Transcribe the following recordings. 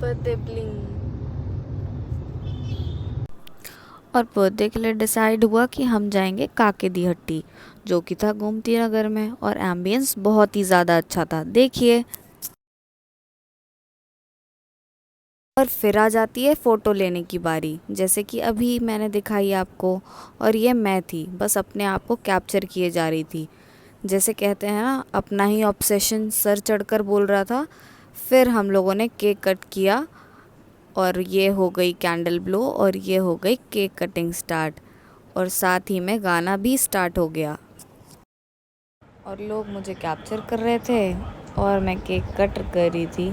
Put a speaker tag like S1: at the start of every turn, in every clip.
S1: Birthday bling.
S2: और birthday के लिए डिसाइड हुआ कि हम जाएंगे काके दी हट्टी, जो कि था गोमती नगर में, और एम्बियंस बहुत ही ज़्यादा अच्छा था, देखिए। और फिर आ जाती है फ़ोटो लेने की बारी, जैसे कि अभी मैंने दिखाई आपको। और ये मैं थी, बस अपने आप को कैप्चर किए जा रही थी। जैसे कहते हैं ना, अपना ही ऑब्सेशन सर चढ़कर बोल रहा था। फिर हम लोगों ने केक कट किया, और ये हो गई कैंडल ब्लो, और ये हो गई केक कटिंग स्टार्ट, और साथ ही में गाना भी स्टार्ट हो गया। और लोग मुझे कैप्चर कर रहे थे, और मैं केक कट कर रही थी।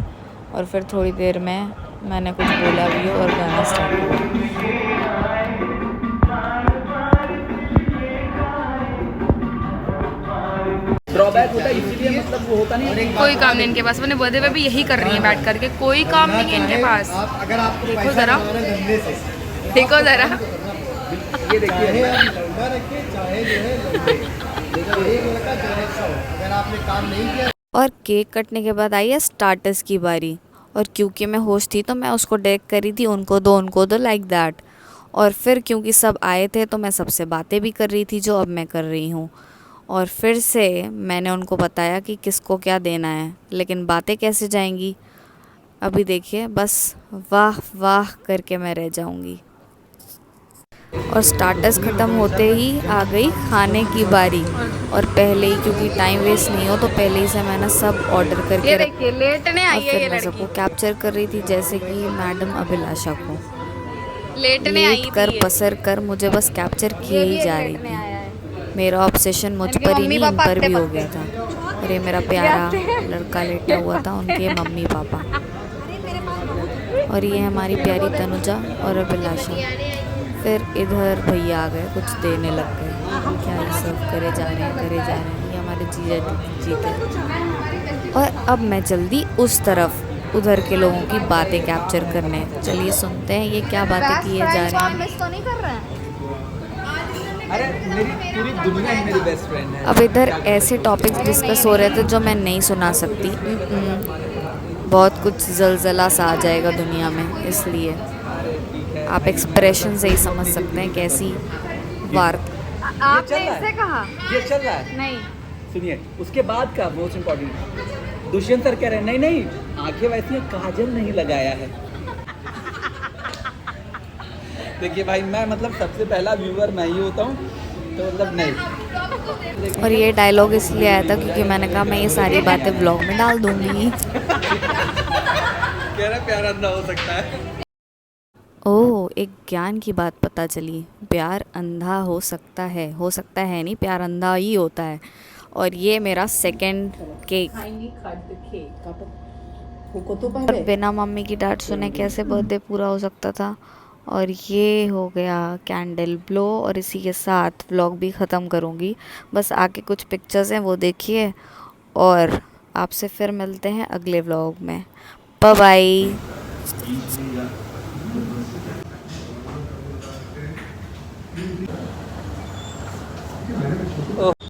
S2: और फिर थोड़ी देर में मैंने कुछ बोला भी और गाना स्टार्ट हुआ।
S3: ड्रॉबैक होता है इसीलिए, मतलब वो होता नहीं।
S1: कोई काम नहीं इनके पास, मैंने बर्थडे पे भी यही कर रही है बैठ करके, कोई काम नहीं है इनके पास।
S4: अगर आपको
S1: देखो
S4: पैसा
S1: जरा,
S4: कमाना है धंधे से,
S1: देखो जरा।
S3: ये देखिए,
S4: चाहे आप लंबा रखिए चाहे जो है लंबे, लेकिन एक लड़का चाहे 100, अगर आपने काम नहीं किया।
S2: और केक कटने के बाद आई है स्टार्टर्स की बारी, और क्योंकि मैं होस्ट थी तो मैं उसको डायरेक्ट करी थी, उनको दो लाइक दैट। और फिर क्योंकि सब आए थे तो मैं सबसे बातें भी कर रही थी, जो अब मैं कर रही हूँ। और फिर से मैंने उनको बताया कि किसको क्या देना है, लेकिन बातें कैसे जाएंगी अभी देखिए, बस वाह वाह करके मैं रह जाऊंगी। और स्टार्टर्स ख़त्म होते ही आ गई खाने की बारी, और पहले ही, क्योंकि टाइम वेस्ट नहीं हो, तो पहले ही से मैंने सब ऑर्डर करके
S1: ये देखिए लेटने
S2: और
S1: आई है ये
S2: फिर मैं सबको
S1: लड़की,
S2: कैप्चर कर रही थी, जैसे कि मैडम अभिलाषा को
S1: लेटने आई
S2: लेट कर
S1: थी ये।
S2: पसर कर मुझे बस कैप्चर किए ही जा रही
S1: लेटने
S2: थी।
S1: आया है।
S2: मेरा ऑब्सेशन मुझ
S1: इनके
S2: पर ही
S1: मम्मी
S2: नहीं, इन
S1: पापा
S2: पर भी हो
S1: अत्ते
S2: गया था। और ये मेरा प्यारा लड़का लेटा हुआ था, उनके मम्मी पापा। और ये हमारी प्यारी तनुजा और अभिलाषा। फिर इधर भैया आ गए, कुछ देने लग गए, क्या ही सर्व करे जा रहे हैं करे जा रहे हैं, ये हमारे जीजा जी थे। और अब मैं जल्दी उस तरफ, उधर के लोगों की बातें कैप्चर करने। चलिए सुनते हैं ये क्या बातें किए जा रहे हैं।
S1: मिस तो नहीं कर रहे हैं?
S3: अरे मेरी पूरी दुनिया ही मेरी बेस्ट फ्रेंड है।
S2: अब इधर ऐसे टॉपिक्स डिस्कस हो रहे थे जो मैं नहीं सुना सकती। बहुत कुछ जलजला सा आ जाएगा दुनिया में, इसलिए आप एक्सप्रेशन से ही समझ सकते हैं कैसी वार्ता।
S1: आपने इससे कहा?
S3: ये चल रहा है।
S1: नहीं।
S3: सुनिए, उसके बाद का मोस्ट इम्पोर्टेंट, दुष्यंत सर कह रहे हैं नहीं नहीं आंखें वैसी हैं, काजल नहीं लगाया है। देखिए भाई, मैं मतलब सबसे पहला व्यूअर मैं ही होता हूँ, तो मतलब नहीं।
S2: और ये डायलॉग इसलिए आया था क्योंकि मैंने कहा मैं ये सारी बातें ब्लॉग में डाल दूंगी।
S3: कह रहा प्यार अंधा हो सकता है।
S2: ओह, एक ज्ञान की बात पता चली, प्यार अंधा हो सकता है नहीं, प्यार अंधा ही होता है। और ये मेरा सेकंड केक। और बिना मम्मी की डांट सुने कैसे बर्थडे पूरा हो सकता था। और ये हो गया कैंडल ब्लो, और इसी के साथ व्लॉग भी ख़त्म करूँगी। बस आके कुछ पिक्चर्स हैं वो देखिए, और आपसे फिर मिलते हैं अगले व्लॉग में। Bye bye.